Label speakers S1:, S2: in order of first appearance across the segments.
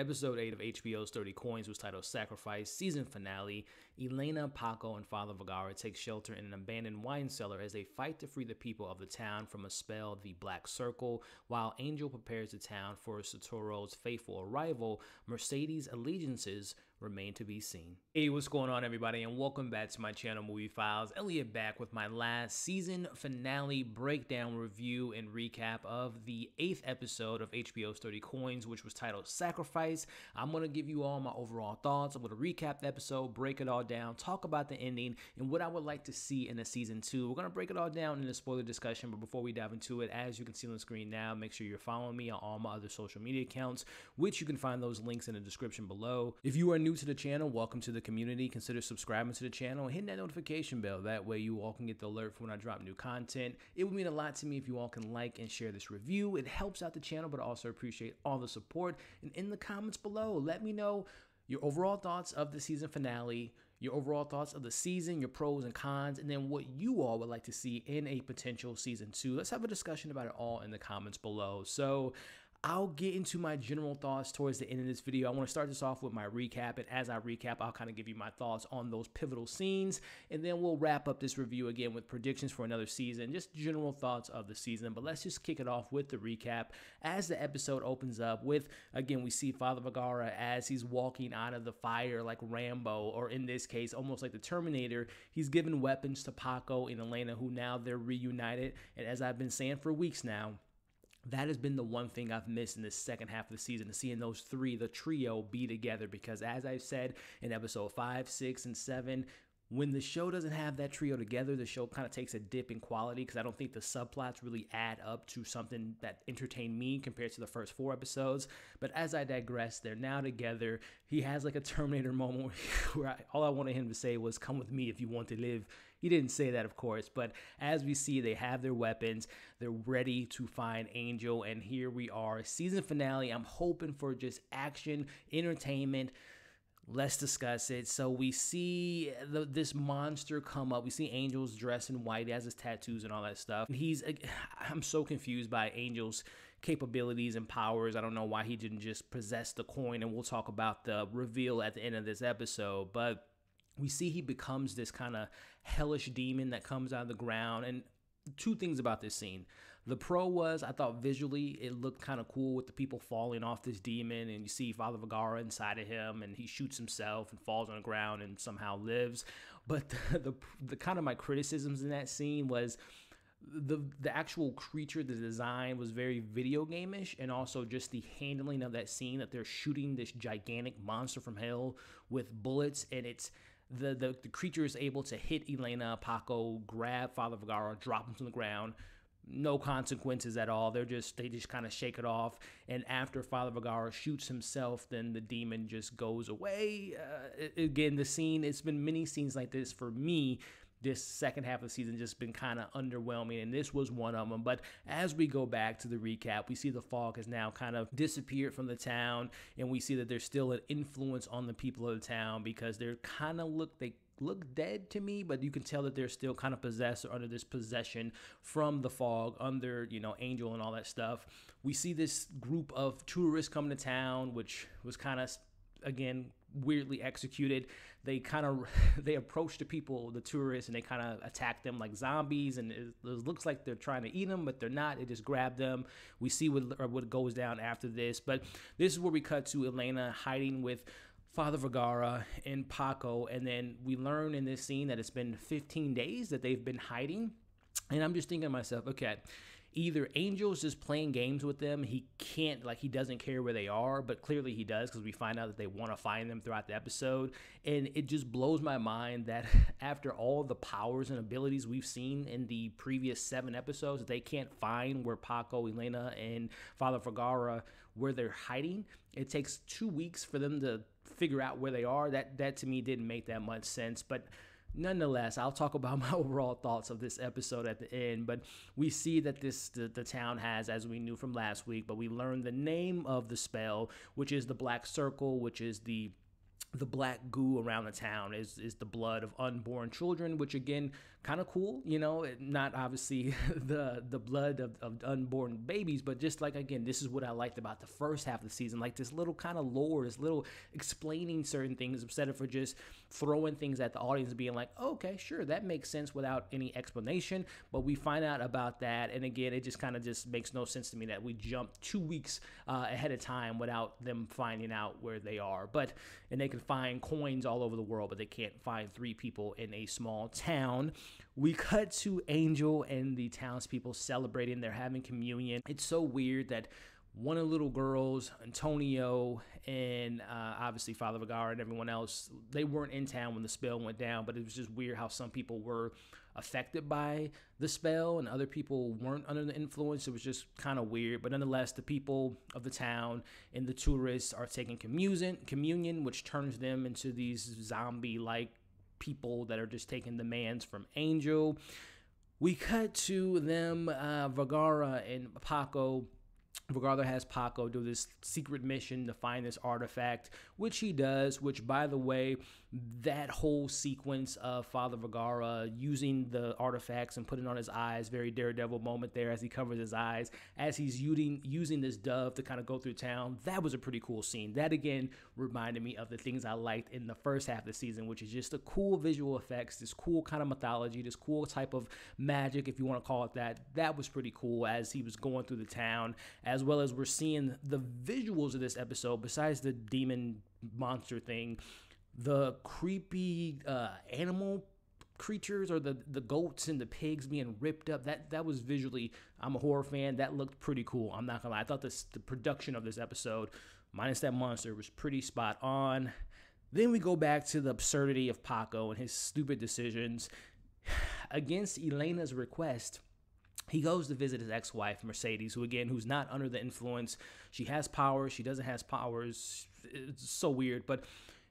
S1: Episode 8 of HBO's 30 Coins was titled Sacrifice, season finale. Elena, Paco, and Father Vergara take shelter in an abandoned wine cellar as they fight to free the people of the town from a spell, the Black Circle. While Angel prepares the town for Satoru's fateful arrival, Mercedes' allegiances remain to be seen. Hey, what's going on, everybody, and welcome back to my channel, Movie Files. Elliot back with my last season finale breakdown, review, and recap of the 8th episode of HBO's 30 Coins, which was titled Sacrifice. I'm going to give you all my overall thoughts. I'm going to recap the episode, break it all down, talk about the ending, and what I would like to see in a season 2. We're going to break it all down in a spoiler discussion, but before we dive into it, as you can see on the screen now, make sure you're following me on all my other social media accounts, which you can find those links in the description below. If you are new to the channel, welcome to the community. Consider subscribing to the channel and hitting that notification bell. That way you all can get the alert for when I drop new content. It would mean a lot to me if you all can like and share this review. It helps out the channel, but I also appreciate all the support. And in the comments below, let me know your overall thoughts of the season finale, your overall thoughts of the season, your pros and cons, and then what you all would like to see in a potential season 2. Let's have a discussion about it all in the comments below. So I'll get into my general thoughts towards the end of this video. I want to start this off with my recap, and as I recap, I'll kind of give you my thoughts on those pivotal scenes, and then we'll wrap up this review again with predictions for another season, just general thoughts of the season. But let's just kick it off with the recap. As the episode opens up with, again, we see Father Vergara as he's walking out of the fire like Rambo, or in this case, almost like the Terminator. He's given weapons to Paco and Elena, who now they're reunited, and as I've been saying for weeks now, that has been the one thing I've missed in this second half of the season, seeing those three, the trio, be together. Because as I've said in episode 5, 6, and 7, when the show doesn't have that trio together, the show kind of takes a dip in quality, because I don't think the subplots really add up to something that entertained me compared to the first 4 episodes. But as I digress, they're now together. He has like a Terminator moment where all I wanted him to say was, "Come with me if you want to live." He didn't say that, of course, but as we see, they have their weapons. They're ready to find Angel, and here we are, season finale. I'm hoping for just action, entertainment. Let's discuss it. So we see this monster come up. We see Angel's dressed in white. He has his tattoos and all that stuff. I'm so confused by Angel's capabilities and powers. I don't know why he didn't just possess the coin, and we'll talk about the reveal at the end of this episode. But we see he becomes this kind of hellish demon that comes out of the ground. And 2 things about this scene. The pro was, I thought visually it looked kind of cool with the people falling off this demon, and you see Father Vergara inside of him, and he shoots himself and falls on the ground and somehow lives. But the kind of my criticisms in that scene was the actual creature, the design was very video game-ish, and also just the handling of that scene, that they're shooting this gigantic monster from hell with bullets, and it's the creature is able to hit Elena, Paco, grab Father Vergara, drop him to the ground. No consequences at all. They just kind of shake it off. And after Father Vergara shoots himself, then the demon just goes away. Again, the scene, it's been many scenes like this for me. This second half of the season just been kind of underwhelming, and this was one of them. But as we go back to the recap, we see the fog has now kind of disappeared from the town, and we see that there's still an influence on the people of the town, because they're kind of they look dead to me, but you can tell that they're still kind of possessed or under this possession from the fog, under, Angel and all that stuff. We see this group of tourists coming to town, which was kind of, again, weirdly executed. They approach the people, the tourists, and they kind of attack them like zombies, and it looks like they're trying to eat them, but they're not. They just grab them. We see what goes down after this, but this is where we cut to Elena hiding with Father Vergara and Paco, and then we learn in this scene that it's been 15 days that they've been hiding. And I'm just thinking to myself, okay, either Angel's just playing games with them. He doesn't care where they are, but clearly he does, because we find out that they want to find them throughout the episode. And it just blows my mind that after all the powers and abilities we've seen in the previous 7 episodes, they can't find where Paco, Elena, and Father Vergara, where they're hiding. It takes 2 weeks for them to figure out where they are. That to me didn't make that much sense, but nonetheless, I'll talk about my overall thoughts of this episode at the end. But we see that the town has, as we knew from last week, but we learned the name of the spell, which is the Black Circle, which is the the black goo around the town is the blood of unborn children, which again, kind of cool, not obviously the blood of unborn babies, but just like, again, this is what I liked about the first half of the season, like this little kind of lore, this little explaining certain things instead of for just throwing things at the audience and being like, oh, okay, sure, that makes sense without any explanation. But we find out about that, and again, it just kind of just makes no sense to me that we jumped 2 weeks ahead of time without them finding out where they are. And they can find coins all over the world, but they can't find 3 people in a small town. We cut to Angel and the townspeople celebrating. They're having communion. It's so weird that one of the little girls, Antonio, and obviously Father Vergara and everyone else, they weren't in town when the spell went down, but it was just weird how some people were affected by the spell and other people weren't under the influence. It was just kind of weird. But nonetheless, the people of the town and the tourists are taking communion, which turns them into these zombie-like people that are just taking demands from Angel. We cut to them, Vergara and Paco. Vergara has Paco do this secret mission to find this artifact, which he does, which, by the way, that whole sequence of Father Vergara using the artifacts and putting on his eyes, very Daredevil moment there as he covers his eyes, as he's using this dove to kind of go through town, that was a pretty cool scene. That, again, reminded me of the things I liked in the first half of the season, which is just the cool visual effects, this cool kind of mythology, this cool type of magic, if you want to call it that. That was pretty cool as he was going through the town, as well as we're seeing the visuals of this episode, besides the demon monster thing, the creepy animal creatures, or the goats and the pigs being ripped up. That was visually, I'm a horror fan, that looked pretty cool. I'm not gonna lie. I thought the production of this episode, minus that monster, was pretty spot on. Then we go back to the absurdity of Paco and his stupid decisions. Against Elena's request, he goes to visit his ex-wife, Mercedes, who's not under the influence. She has powers. She doesn't have powers. It's so weird. But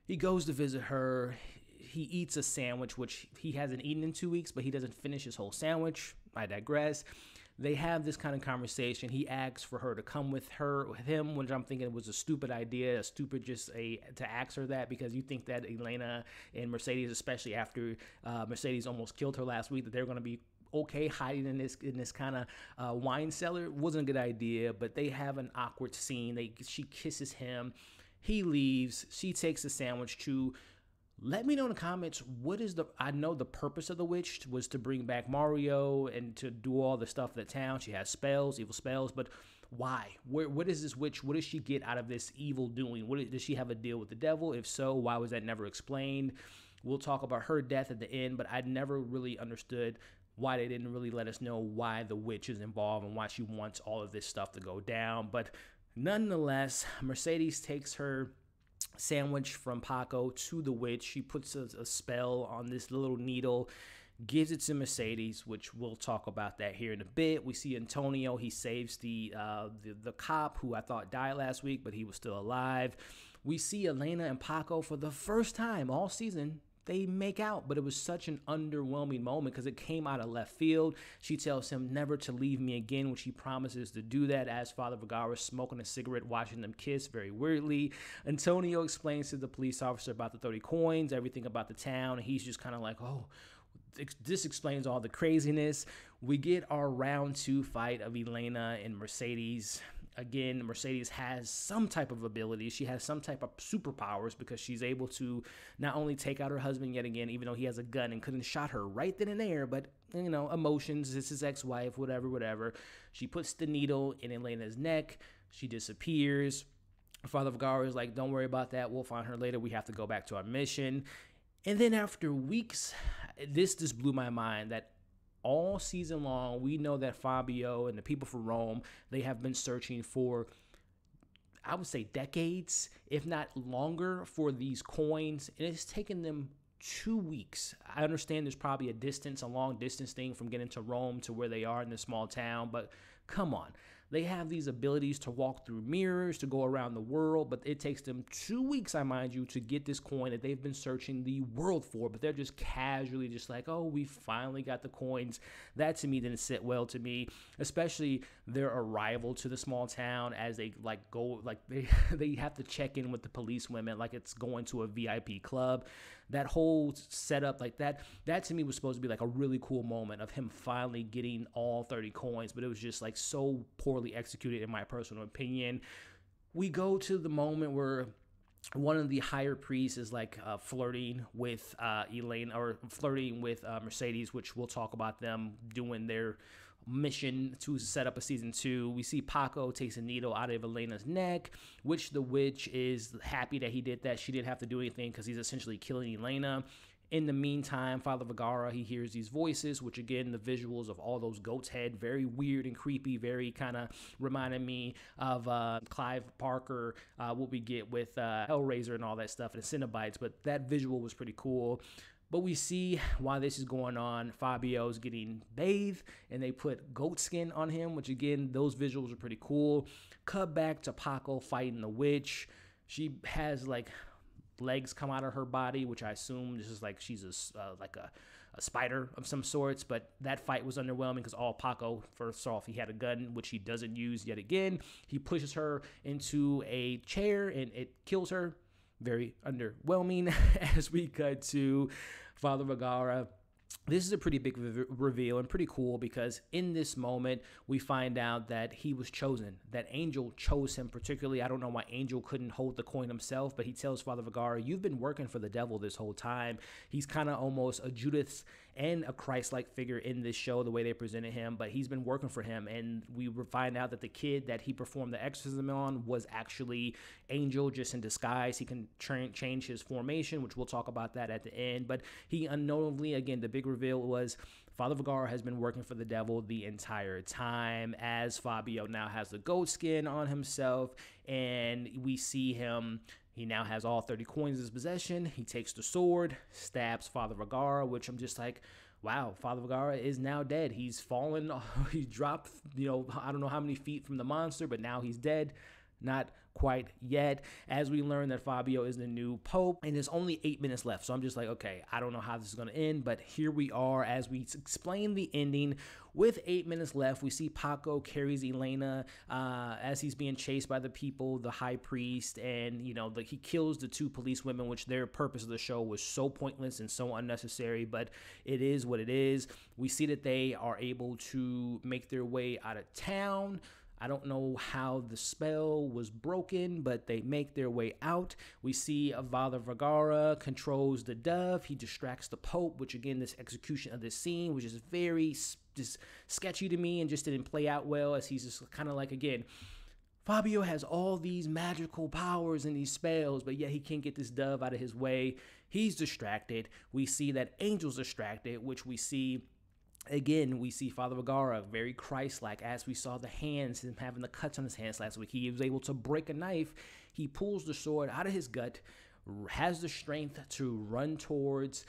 S1: he goes to visit her. He eats a sandwich, which he hasn't eaten in 2 weeks, but he doesn't finish his whole sandwich. I digress. They have this kind of conversation. He asks for her to come with him, which I'm thinking was a stupid idea, to ask her that, because you think that Elena and Mercedes, especially after Mercedes almost killed her last week, that they're going to be okay hiding in this kind of wine cellar. Wasn't a good idea, but they have an awkward scene. She kisses him. He leaves. She takes the sandwich to... Let me know in the comments, I know the purpose of the witch was to bring back Mario and to do all the stuff in the town. She has spells, evil spells, but why? What is this witch? What does she get out of this evil doing? Does she have a deal with the devil? If so, why was that never explained? We'll talk about her death at the end, but I never really understood why they didn't really let us know why the witch is involved and why she wants all of this stuff to go down. But nonetheless, Mercedes takes her sandwich from Paco to the witch. She puts a spell on this little needle, gives it to Mercedes, which we'll talk about that here in a bit. We see Antonio. He saves the cop who I thought died last week, but he was still alive. We see Elena and Paco for the first time all season. They make out, but it was such an underwhelming moment because it came out of left field. She tells him never to leave me again, which he promises to do that as Father Vergara is smoking a cigarette, watching them kiss very weirdly. Antonio explains to the police officer about the 30 coins, everything about the town, and he's just kind of like, oh, this explains all the craziness. We get our round 2 fight of Elena and Mercedes. Again, Mercedes has some type of ability. She has some type of superpowers because she's able to not only take out her husband yet again, even though he has a gun and couldn't shot her right then and there, but, emotions, it's his ex-wife, whatever. She puts the needle in Elena's neck. She disappears. Father Vergara is like, don't worry about that. We'll find her later. We have to go back to our mission. And then after weeks, this just blew my mind that all season long, we know that Fabio and the people from Rome, they have been searching for, I would say, decades, if not longer, for these coins. And it's taken them 2 weeks. I understand there's probably a long distance thing from getting to Rome to where they are in this small town, but come on. They have these abilities to walk through mirrors, to go around the world, but it takes them 2 weeks, I mind you, to get this coin that they've been searching the world for, but they're just casually just like, oh, we finally got the coins. That, to me, didn't sit well to me, especially their arrival to the small town, as they like go, like they have to check in with the police women like it's going to a VIP club. That whole setup, like that to me was supposed to be like a really cool moment of him finally getting all 30 coins, but it was just like so poorly executed in my personal opinion. We go to the moment where one of the higher priests is like flirting with Elaine, or flirting with Mercedes, which we'll talk about them doing their mission to set up a season 2. We see Paco takes a needle out of Elena's neck, which the witch is happy that he did that. She didn't have to do anything because he's essentially killing Elena. In the meantime, Father Vergara, he hears these voices, which again, the visuals of all those goats' head, very weird and creepy, very kind of reminded me of Clive Barker, what we get with Hellraiser and all that stuff, and Cenobites, but that visual was pretty cool. But we see while this is going on, Fabio's getting bathed, and they put goat skin on him, which again, those visuals are pretty cool. Cut back to Paco fighting the witch. She has like legs come out of her body, which I assume this is like she's a spider of some sorts. But that fight was underwhelming because all Paco, first off, he had a gun, which he doesn't use yet again. He pushes her into a chair and it kills her. Very underwhelming. As we cut to Father Vergara, this is a pretty big reveal and pretty cool, because in this moment we find out that he was chosen, that Angel chose him particularly. I don't know why Angel couldn't hold the coin himself, but he tells Father Vergara, you've been working for the devil this whole time. He's kind of almost a Judas and a Christ-like figure in this show, the way they presented him, but he's been working for him. And we find out that the kid that he performed the exorcism on was actually Angel, just in disguise. He can change his formation, which we'll talk about that at the end. But he unknowingly, again, the big reveal was Father Vergara has been working for the devil the entire time, as Fabio now has the goat skin on himself, and we see him. He now has all 30 coins in his possession. He takes the sword, stabs Father Vergara, which I'm just like, wow, Father Vergara is now dead. He's fallen. He dropped, I don't know how many feet from the monster, but now he's dead. Not quite yet, as we learn that Fabio is the new pope, and there's only 8 minutes left. So I'm just like, okay, I don't know how this is going to end, but here we are as we explain the ending. With 8 minutes left, we see Paco carries Elena as he's being chased by the people, the high priest, and he kills the 2 police women, which their purpose of the show was so pointless and so unnecessary, but it is what it is. We see that they are able to make their way out of town. I don't know how the spell was broken, but they make their way out. We see Father Vergara controls the dove. He distracts the Pope, which again, this execution of this scene, which is very just sketchy to me and just didn't play out well, as he's just kind of like, again, Fabio has all these magical powers and these spells, but yet he can't get this dove out of his way. He's distracted. We see that Angel's distracted, which we see. Again, we see Father Vergara very Christ-like, as we saw the hands, him having the cuts on his hands last week. He was able to break a knife. He pulls the sword out of his gut, has the strength to run towards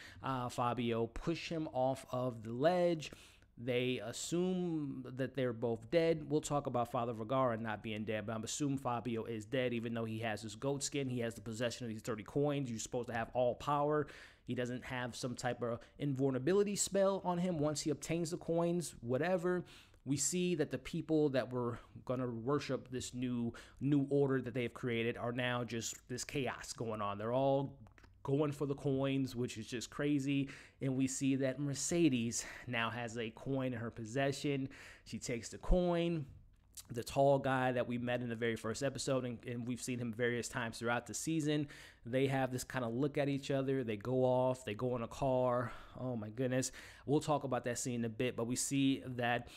S1: Fabio, push him off of the ledge. They assume that they're both dead. We'll talk about Father Vergara not being dead, but I'm assuming Fabio is dead, even though he has his goat skin. He has the possession of these 30 coins. You're supposed to have all power. He doesn't have some type of invulnerability spell on him once he obtains the coins, whatever. We see that the people that were going to worship this new order that they've created are now just this chaos going on. They're all going for the coins, which is just crazy. And we see that Mercedes now has a coin in her possession. She takes the coin. The tall guy that we met in the very first episode, and we've seen him various times throughout the season, they have this kind of look at each other. They go off. They go in a car. Oh, my goodness. We'll talk about that scene in a bit, but we see that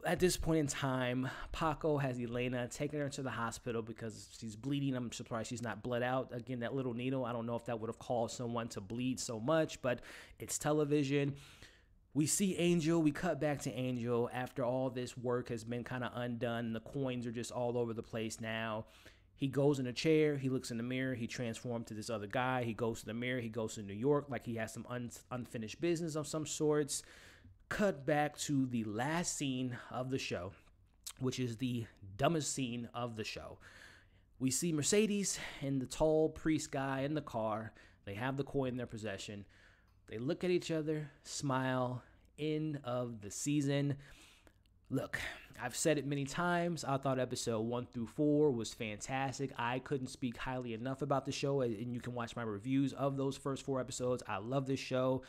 S1: at this point in time, Paco has Elena taking her to the hospital because she's bleeding. I'm surprised she's not bled out. Again, that little needle, I don't know if that would have caused someone to bleed so much, but it's television. We see Angel. We cut back to Angel after all this work has been kind of undone. The coins are just all over the place now. He goes in a chair. He looks in the mirror. He transforms to this other guy. He goes to the mirror. He goes to New York like he has some unfinished business of some sorts. Cut back to the last scene of the show, which is the dumbest scene of the show. We see Mercedes and the tall priest guy in the car. They have the coin in their possession. They look at each other, smile. End of the season. Look, I've said it many times. I thought episode 1 through 4 was fantastic. I couldn't speak highly enough about the show, and you can watch my reviews of those first 4 episodes. I love this show.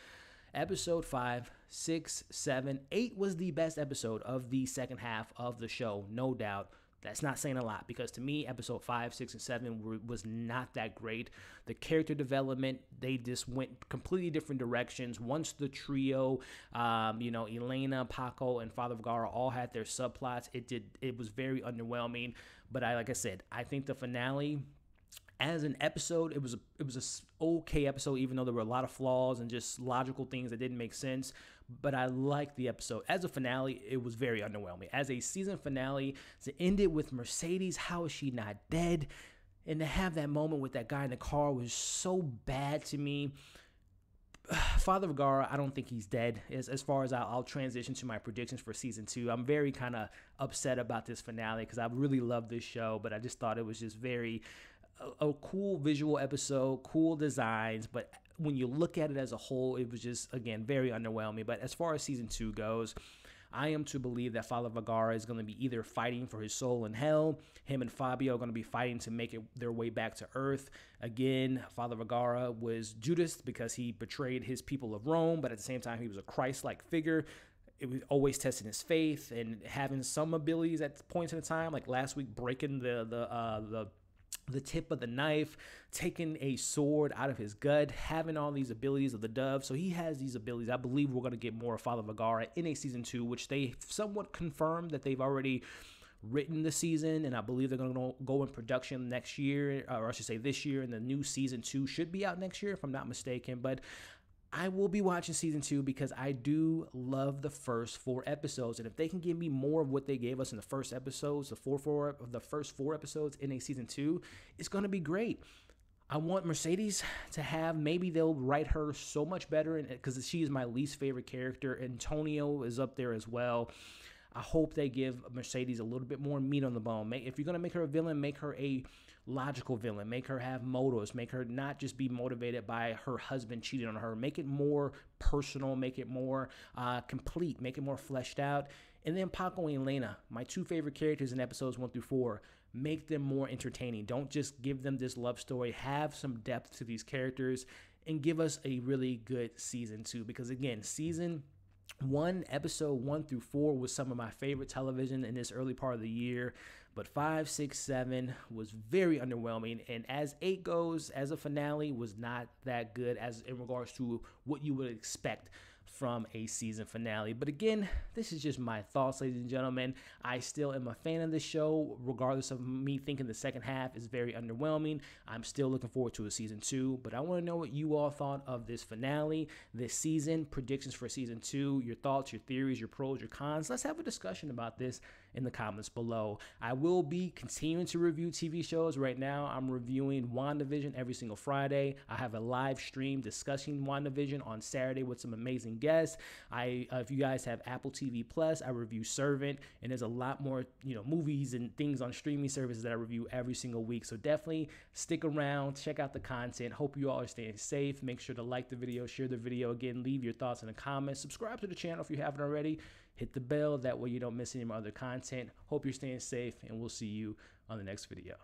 S1: Episode 5, 6, 7, 8 was the best episode of the second half of the show, no doubt. That's not saying a lot, because to me, episode 5, 6, and 7 was not that great. The character development, they just went completely different directions. Once the trio, Elena, Paco, and Father Vergara all had their subplots, it was very underwhelming. But like I said, I think the finale, as an episode, it was a okay episode, even though there were a lot of flaws and just logical things that didn't make sense. But I liked the episode. As a finale, it was very underwhelming. As a season finale, to end it with Mercedes, how is she not dead? And to have that moment with that guy in the car was so bad to me. Father Vergara, I don't think he's dead. As far as I'll transition to my predictions for season 2, I'm very kind of upset about this finale because I really love this show, but I just thought it was just a cool visual episode, cool designs, but when you look at it as a whole, it was just, again, very underwhelming. But as far as season 2 goes, I am to believe that Father Vergara is going to be either fighting for his soul in hell. Him and Fabio are going to be fighting to make their way back to Earth. Again, Father Vergara was Judas because he betrayed his people of Rome, but at the same time, he was a Christ-like figure. It was always testing his faith and having some abilities at points in time, like last week breaking the tip of the knife, taking a sword out of his gut, having all these abilities of the dove. So he has these abilities. I believe we're going to get more of Father Vergara in a season 2, which they somewhat confirmed that they've already written the season, and I believe they're going to go in production next year, or I should say this year, and the new season 2 should be out next year, if I'm not mistaken. But I will be watching season 2 because I do love the first 4 episodes. And if they can give me more of what they gave us in the first episodes, the first 4 episodes in a season 2, it's going to be great. I want Mercedes to have, maybe they'll write her so much better because she is my least favorite character. Antonio is up there as well. I hope they give Mercedes a little bit more meat on the bone. If you're going to make her a villain, make her a logical villain. Make her have motives. Make her not just be motivated by her husband cheating on her. Make it more personal. Make it more complete. Make it more fleshed out. And then Paco and Elena, my 2 favorite characters in episodes 1 through 4. Make them more entertaining. Don't just give them this love story. Have some depth to these characters and give us a really good season 2. Because again, season 1, episode 1 through 4 was some of my favorite television in this early part of the year. But 5, 6, 7 was very underwhelming. And as 8 goes, as a finale, was not that good as in regards to what you would expect from a season finale. But again, this is just my thoughts, ladies and gentlemen. I still am a fan of this show, regardless of me thinking the second half is very underwhelming. I'm still looking forward to a season 2, but I want to know what you all thought of this finale, this season, predictions for season 2, your thoughts, your theories, your pros, your cons. Let's have a discussion about this in the comments below. I will be continuing to review TV shows. Right now, I'm reviewing WandaVision every single Friday. I have a live stream discussing WandaVision on Saturday with some amazing guests. If you guys have Apple TV Plus, I review Servant, and there's a lot more, movies and things on streaming services that I review every single week. So definitely stick around, check out the content. Hope you all are staying safe. Make sure to like the video, share the video. Again, leave your thoughts in the comments. Subscribe to the channel if you haven't already. Hit the bell, that way you don't miss any of my other content. Hope you're staying safe, and we'll see you on the next video.